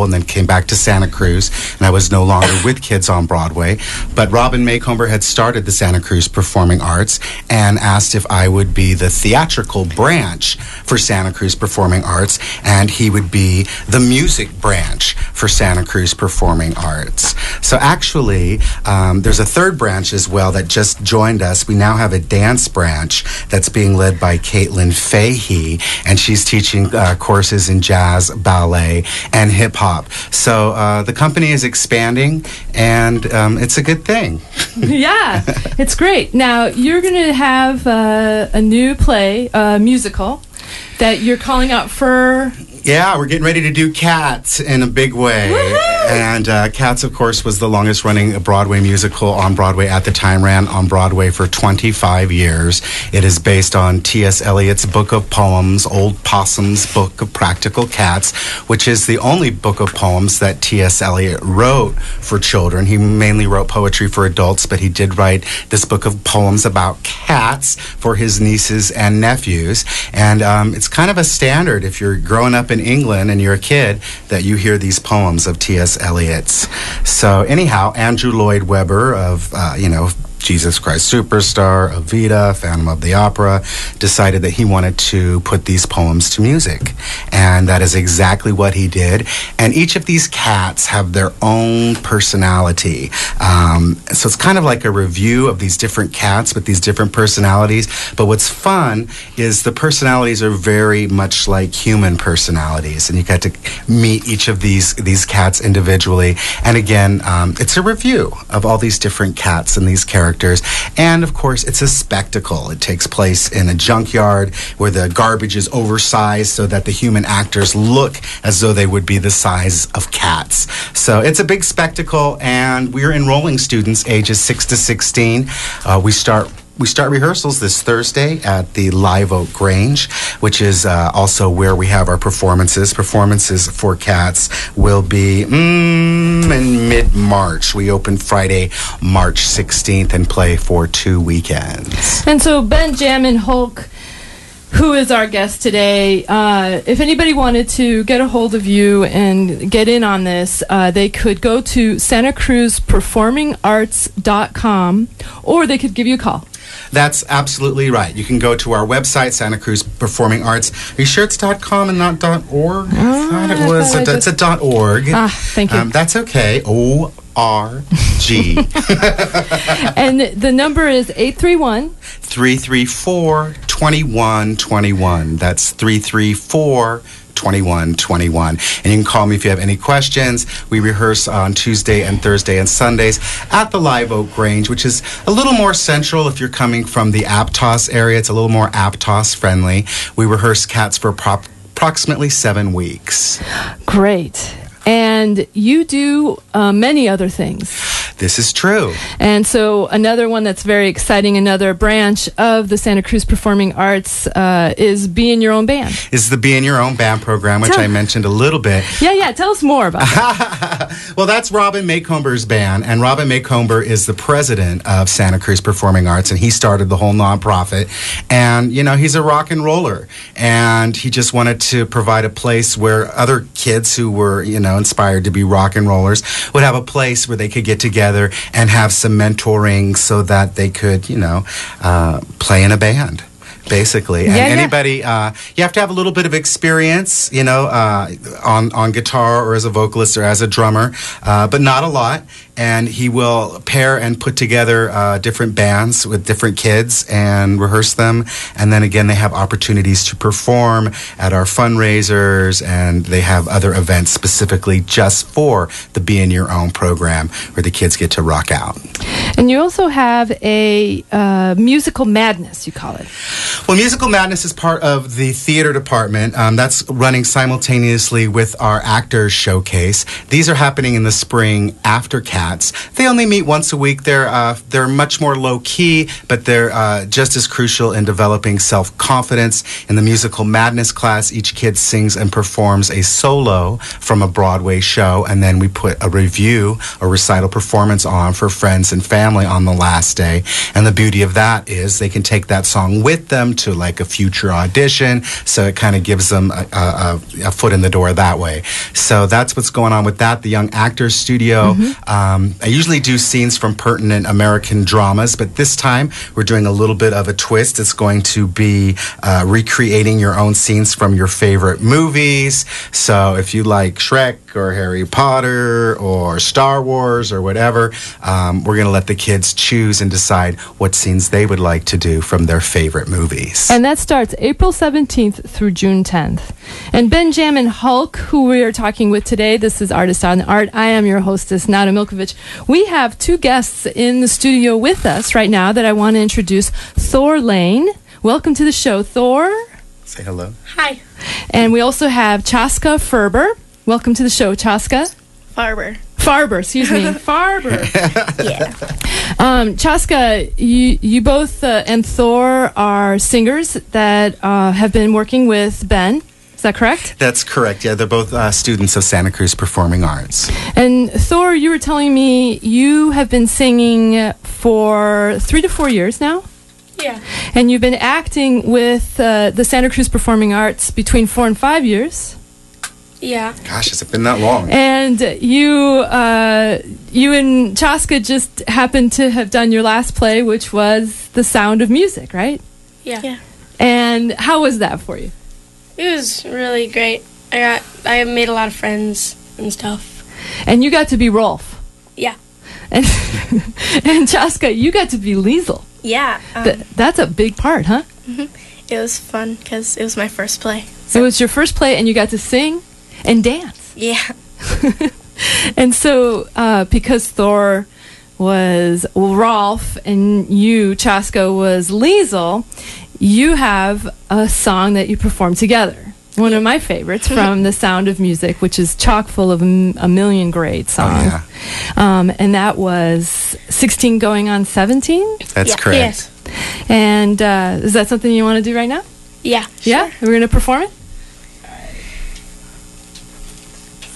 school and then came back to Santa Cruz, and I was no longer with Kids on Broadway. But Robin Maycomber had started the Santa Cruz Performing Arts and asked if I would be the theatrical branch for Santa Cruz Performing Arts, and he would be the music branch for Santa Cruz Performing Arts. So actually, there's a third branch as well that just joined us. We now have a dance branch that's being led by Caitlin Fahey, and she's teaching courses in jazz, ballet, and hip-hop. So the company is expanding, and it's a good thing. Yeah, it's great. Now, you're going to have a new play, musical, that you're calling out for... Yeah, we're getting ready to do Cats in a big way. Woo-hoo! And Cats, of course, was the longest running Broadway musical on Broadway at the time, ran on Broadway for 25 years. It is based on T.S. Eliot's book of poems, Old Possum's Book of Practical Cats, which is the only book of poems that T.S. Eliot wrote for children. He mainly wrote poetry for adults, but he did write this book of poems about cats for his nieces and nephews. And it's kind of a standard if you're growing up in England and you're a kid that you hear these poems of T.S. Eliot's. So anyhow, Andrew Lloyd Webber of, Jesus Christ Superstar, Evita, Phantom of the Opera, decided that he wanted to put these poems to music. And that is exactly what he did. And each of these cats have their own personality. So it's kind of like a review of these different cats with these different personalities. But what's fun is the personalities are very much like human personalities. And you get to meet each of these cats individually. And again, it's a review of all these different cats and these characters. And of course, it's a spectacle. It takes place in a junkyard where the garbage is oversized so that the human actors look as though they would be the size of cats. So it's a big spectacle, and we're enrolling students ages 6 to 16. We start rehearsals this Thursday at the Live Oak Grange, which is also where we have our performances. Performances for Cats will be in mid-March. We open Friday, March 16th, and play for 2 weekends. And so Ben Jammin Hulck, who is our guest today, if anybody wanted to get a hold of you and get in on this, they could go to SantaCruzPerformingArts.com, or they could give you a call. That's absolutely right. You can go to our website, Santa Cruz Performing Arts. Are you sure it's .com and not .org? I thought it was. It's a .org. Thank you. That's okay. O-R-G. And the number is 831-334-2121. That's 334-2121. And you can call me if you have any questions. We rehearse on Tuesday and Thursday and Sundays at the Live Oak Grange, which is a little more central if you're coming from the Aptos area. It's a little more Aptos friendly. We rehearse Cats for approximately 7 weeks. Great. And you do many other things. This is true. And so another one that's very exciting, another branch of the Santa Cruz Performing Arts is Be in Your Own Band. Is the Be in Your Own Band program, which I mentioned a little bit. Yeah. Tell us more about that. Well, that's Robin Maycomber's band, and Robin Maycomber is the president of Santa Cruz Performing Arts, and he started the whole nonprofit. And, he's a rock and roller, and he just wanted to provide a place where other kids who were, inspired to be rock and rollers would have a place where they could get together and have some mentoring so that they could, play in a band. Basically, and anybody, you have to have a little bit of experience, on guitar or as a vocalist or as a drummer, but not a lot. And he will pair and put together different bands with different kids and rehearse them. And then again, they have opportunities to perform at our fundraisers, and they have other events specifically just for the Be in Your Own program where the kids get to rock out. And you also have a Musical Madness, you call it. Well, Musical Madness is part of the theater department. That's running simultaneously with our Actors Showcase. These are happening in the spring after Cats. They only meet once a week. They're much more low-key, but they're just as crucial in developing self-confidence. In the Musical Madness class, each kid sings and performs a solo from a Broadway show, and then we put a review or recital performance on for friends and family on the last day. And the beauty of that is they can take that song with them them to like a future audition. So it kind of gives them a foot in the door that way. So that's what's going on with that. The Young Actors Studio. I usually do scenes from pertinent American dramas, but this time we're doing a little bit of a twist. It's going to be recreating your own scenes from your favorite movies. So if you like Shrek or Harry Potter or Star Wars or whatever, we're going to let the kids choose and decide what scenes they would like to do from their favorite movies. And that starts April 17th through June 10th. And Jammin Hulck, who we are talking with today, this is Artist on Art. I am your hostess, Nada Miljkovic. We have two guests in the studio with us right now that I want to introduce. Thor Layne. Welcome to the show, Thor. Say hello. Hi. And we also have Chaska Farber. Welcome to the show, Chaska. Farber, excuse me. Farber. Yeah. Chaska, you both and Thor are singers that have been working with Ben. Is that correct? That's correct. Yeah, they're both students of Santa Cruz Performing Arts. And Thor, you were telling me you have been singing for 3 to 4 years now? Yeah. And you've been acting with the Santa Cruz Performing Arts between 4 and 5 years? Yeah. Gosh, has it been that long? And you and Chaska just happened to have done your last play, which was The Sound of Music, right? Yeah. And how was that for you? It was really great. I made a lot of friends and stuff. And you got to be Rolf. Yeah. And Chaska, you got to be Liesel. Yeah. That's a big part, huh? It was fun because it was my first play. So it was your first play, and you got to sing and dance. Yeah. And so, because Thor was Rolf and you, Chaska, was Liesel, you have a song that you perform together. One of my favorites from The Sound of Music, which is chock full of a million great songs. Oh, yeah. And that was 16 going on 17? That's correct. Yes. And is that something you want to do right now? Yeah. Yeah? We're going to perform it?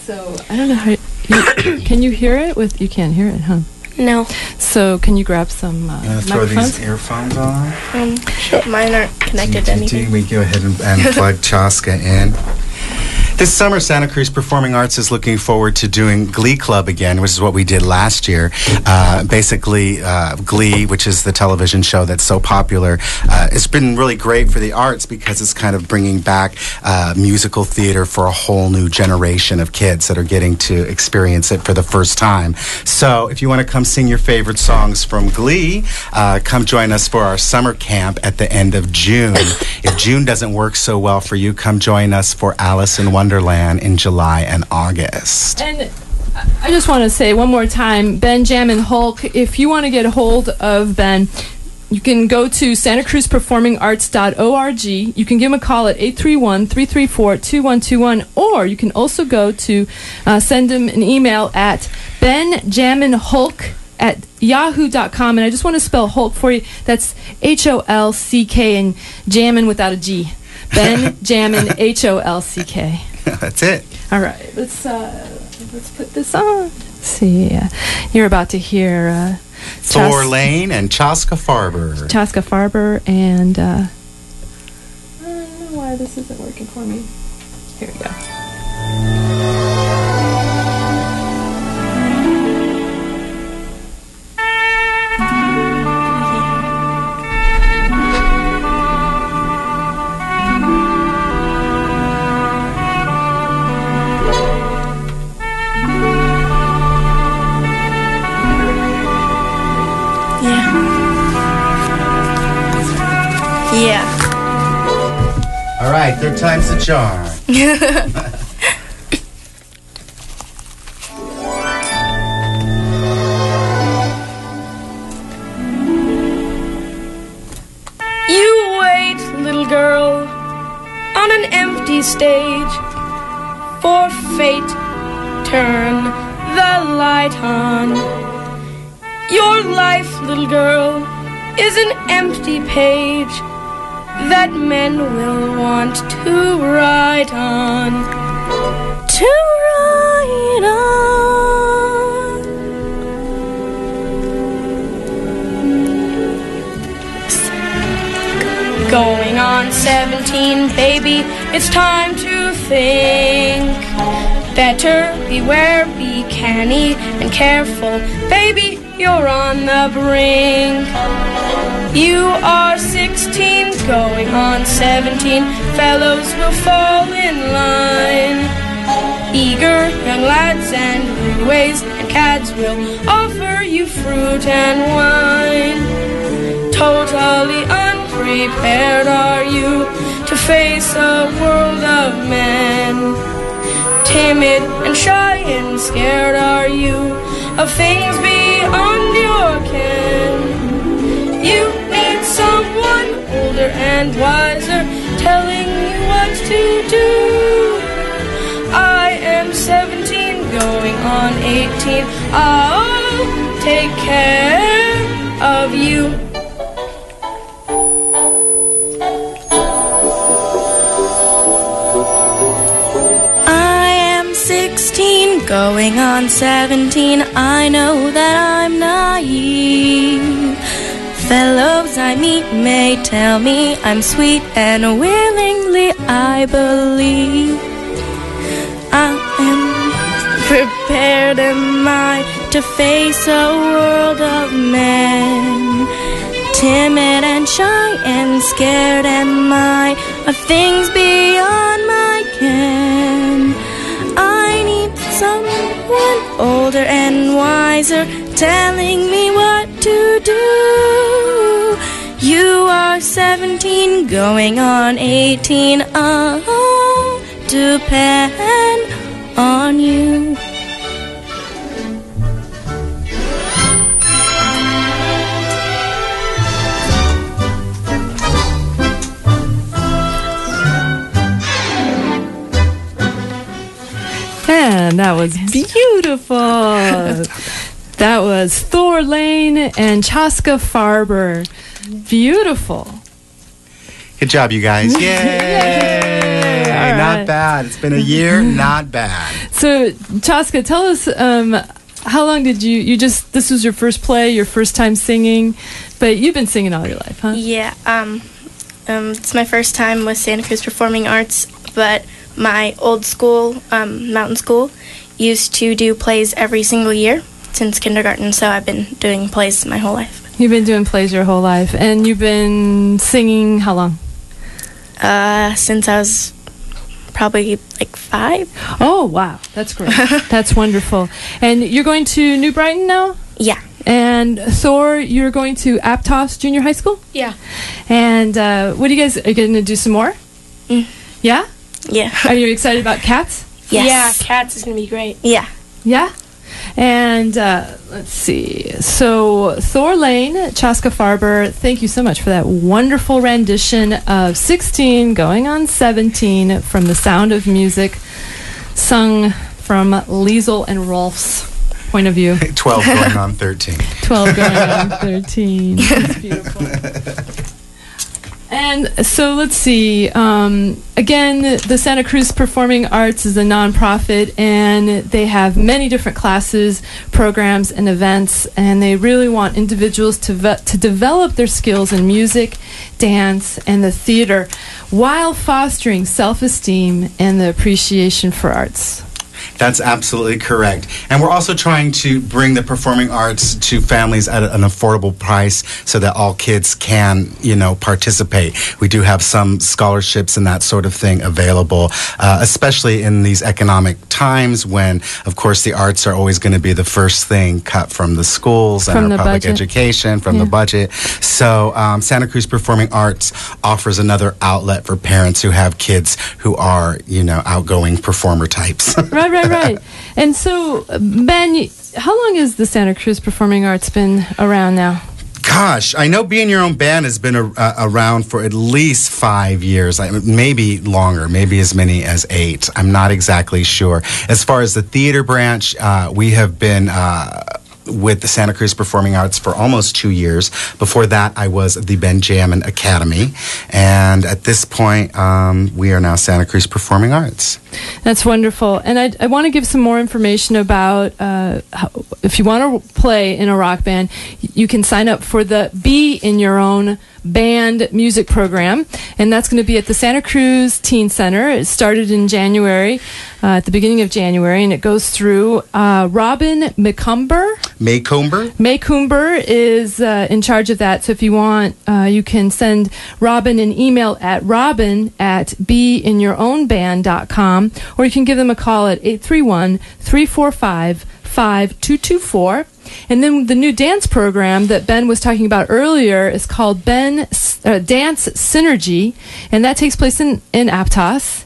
So, I don't know how... can you hear it? You can't hear it, huh? No. So, can you grab some throw these earphones on? Mine aren't connected to anything. We go ahead and plug Chaska in. This summer, Santa Cruz Performing Arts is looking forward to doing Glee Club again, which is what we did last year. Basically, Glee, which is the television show that's so popular, it's been really great for the arts because it's kind of bringing back musical theater for a whole new generation of kids that are getting to experience it for the first time. So if you want to come sing your favorite songs from Glee, come join us for our summer camp at the end of June. If June doesn't work so well for you, come join us for Alice in Wonderland in July and August. And I just want to say one more time, Jammin Hulck, if you want to get a hold of Ben, you can go to santacruzperformingarts.org. You can give him a call at 831-334-2121, or you can also go to send him an email at benjamminhulck@yahoo.com. And I just want to spell Hulk for you. That's Holck and Jammin without a G. Ben Jammin, Holck. That's it. All right, let's put this on. Let's see, you're about to hear Thor Layne and Chaska Farber. Chaska Farber, and I don't know why this isn't working for me. Here we go. Yeah. All right, third time's the charm. You wait, little girl, on an empty stage, for fate turn the light on. Your life, little girl, is an empty page that men will want to write on. To write on. Going 17, baby, it's time to think. Better beware, be canny and careful, baby, you're on the brink. You are 16, going on 17, fellows will fall in line. Eager young lads and ruays and cads will offer you fruit and wine. Totally unprepared are you to face a world of men. Timid and shy and scared are you of things beyond your ken. You need someone older and wiser telling you what to do. I am 17, going on 18. I'll take care of you. I am 16, going on 17. I know that I'm naive. Fellows I meet may tell me I'm sweet, and willingly I believe. I am prepared, am I, to face a world of men. Timid and shy and scared am I of things beyond my ken. I need someone older and wiser telling me what to do. You are 17, going on 18. I'll depend on you. And that was beautiful. That was Thor, Layne, and Chaska Farber. Beautiful. Good job, you guys. Yay! Yay! All right. Not bad. It's been a year, not bad. So, Chaska, tell us, how long did you just, this was your first play, your first time singing, but you've been singing all your life, huh? Yeah, it's my first time with Santa Cruz Performing Arts, but my old school, mountain school, used to do plays every single year since kindergarten, so I've been doing plays my whole life. You've been doing plays your whole life, and you've been singing how long? Since I was probably like 5. Oh, wow. That's great. That's wonderful. And you're going to New Brighton now? Yeah. And Thor, you're going to Aptos Junior High School? Yeah. And what do you guys, are you going to do some more? Yeah? Yeah. Are you excited about Cats? Yes. Yeah, Cats is going to be great. Yeah. Yeah? And let's see. So, Thor, Layne, Chaska Farber, thank you so much for that wonderful rendition of 16 going on 17 from The Sound of Music, sung from Liesl and Rolf's point of view. 12 going on 13. 12 going on 13. That's beautiful. And so let's see. Again, the Santa Cruz Performing Arts is a nonprofit, and they have many different classes, programs, and events, and they really want individuals to develop their skills in music, dance, and the theater while fostering self-esteem and the appreciation for arts. That's absolutely correct. And we're also trying to bring the performing arts to families at an affordable price so that all kids can, participate. We do have some scholarships and that sort of thing available, especially in these economic times when, of course, the arts are always going to be the first thing cut from the schools and our public education, from the budget. So Santa Cruz Performing Arts offers another outlet for parents who have kids who are, outgoing performer types. Right. And so, Ben, how long has the Santa Cruz Performing Arts been around now? Gosh, I know Be in Your Own Band has been around for at least 5 years, maybe longer, maybe as many as 8. I'm not exactly sure. As far as the theater branch, we have been with the Santa Cruz Performing Arts for almost 2 years. Before that, I was at the Benjamin Academy. And at this point, we are now Santa Cruz Performing Arts. That's wonderful. And I want to give some more information about if you want to play in a rock band, you can sign up for the Be in Your Own band music program, and that's going to be at the Santa Cruz Teen Center. It started in January, at the beginning of January, and it goes through Robin Maycomber is in charge of that. So if you want, you can send Robin an email at robin@beinyourownband.com, or you can give them a call at 831-345-5224. And then the new dance program that Ben was talking about earlier is called Dance Synergy, and that takes place in Aptos.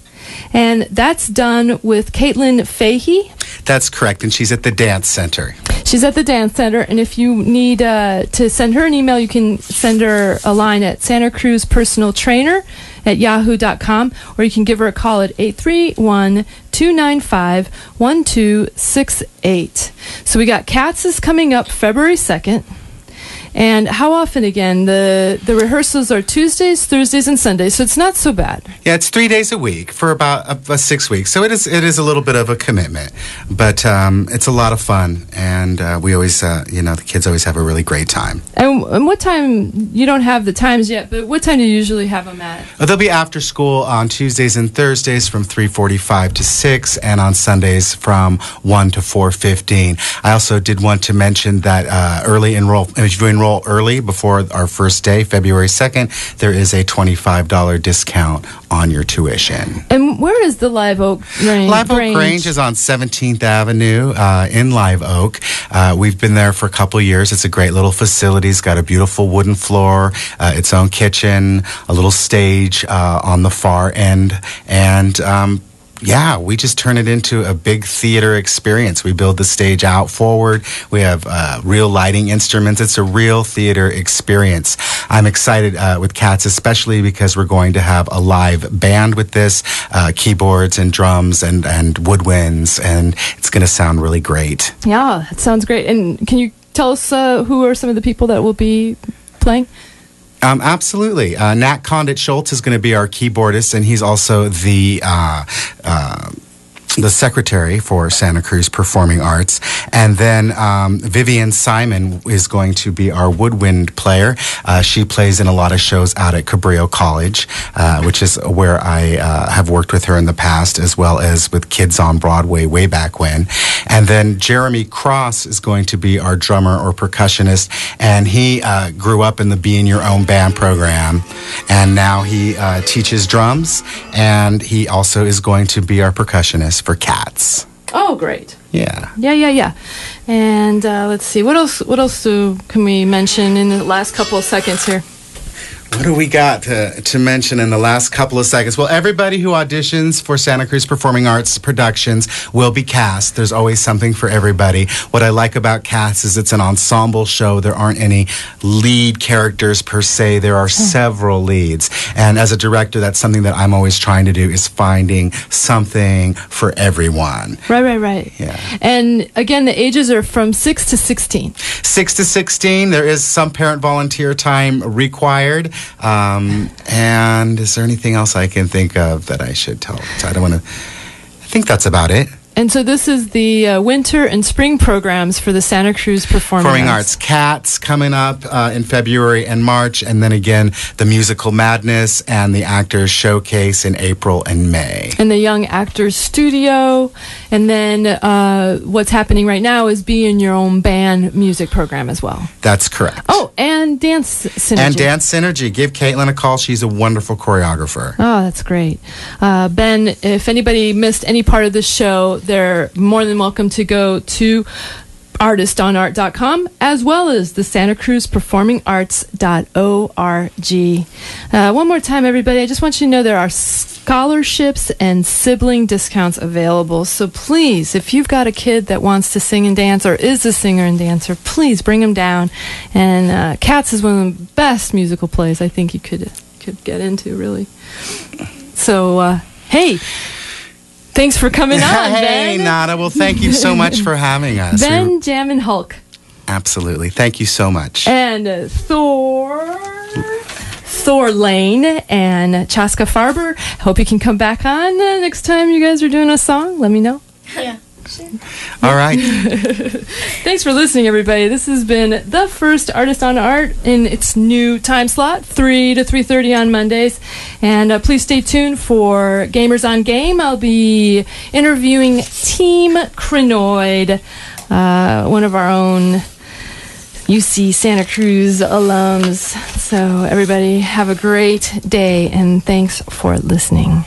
And that's done with Caitlin Fahey. That's correct, and she's at the Dance Center. She's at the Dance Center, and if you need to send her an email, you can send her a line at Santa Cruz Personal Trainer at yahoo.com, or you can give her a call at 831-295-1268. So we got Cats is coming up February 2nd. And how often again? The rehearsals are Tuesdays, Thursdays, and Sundays, so it's not so bad. Yeah, it's 3 days a week for about 6 weeks, so it is a little bit of a commitment, but it's a lot of fun, and we always, the kids always have a really great time. And what time? You don't have the times yet, but what time do you usually have them at? They'll be after school on Tuesdays and Thursdays from 3:45 to 6, and on Sundays from 1 to 4:15. I also did want to mention that if you enroll early before our first day, February 2nd, there is a $25 discount on your tuition. And where is the Live Oak Grange? Live Oak Grange is on 17th Avenue in Live Oak. We've been there for a couple years. It's a great little facility. It's got a beautiful wooden floor, its own kitchen, a little stage on the far end, and we just turn it into a big theater experience. We build the stage out forward. We have real lighting instruments. It's a real theater experience. I'm excited with Cats, especially because we're going to have a live band with this, keyboards and drums and woodwinds, and it's going to sound really great. Yeah, it sounds great. And can you tell us who are some of the people that will be playing? Absolutely. Nat Condit Schultz is going to be our keyboardist, and he's also the secretary for Santa Cruz Performing Arts. And then Vivian Simon is going to be our woodwind player. She plays in a lot of shows out at Cabrillo College, which is where I have worked with her in the past, as well as with Kids on Broadway way back when. And then Jeremy Cross is going to be our drummer or percussionist, and he grew up in the Be in Your Own Band program, and now he teaches drums, and he also is going to be our percussionist for Cats. Oh, great. Yeah. Yeah. And let's see, what else can we mention in the last couple of seconds here? What do we got to mention in the last couple of seconds? Well, everybody who auditions for Santa Cruz Performing Arts productions will be cast. There's always something for everybody. What I like about Cats is it's an ensemble show. There aren't any lead characters per se. There are several leads. And as a director, that's something that I'm always trying to do, is finding something for everyone. Right. Yeah. And again, the ages are from 6 to 16. 6 to 16. There is some parent volunteer time required. And is there anything else I can think of that I should tell? I think that's about it. And so this is the winter and spring programs for the Santa Cruz Performing Arts. Cats coming up in February and March, and then again the Musical Madness and the Actors Showcase in April and May. And the Young Actors Studio. And then what's happening right now is Be in Your Own Band music program as well. That's correct. Oh, and Dance Synergy. Give Caitlin a call. She's a wonderful choreographer. Oh, that's great. Ben, if anybody missed any part of the show, they're more than welcome to go to artistonart.com, as well as the Santa Cruz Performing Arts.org. One more time, everybody, I just want you to know there are scholarships and sibling discounts available. So please, if you've got a kid that wants to sing and dance or is a singer and dancer, please bring them down. And Cats is one of the best musical plays I think you could get into, really. So, hey, thanks for coming on, Ben. Hey, Nada. Well, thank you so much for having us. Ben Jammin Hulck. Absolutely. Thank you so much. And Thor Layne and Chaska Farber. Hope you can come back on next time you guys are doing a song. Let me know. Yeah. All right. Thanks for listening, everybody. This has been the first Artist on Art in its new time slot, 3 to 3:30 on Mondays. And please stay tuned for Gamers on Game. I'll be interviewing Team Crinoid, one of our own UC Santa Cruz alums. So everybody have a great day, and thanks for listening.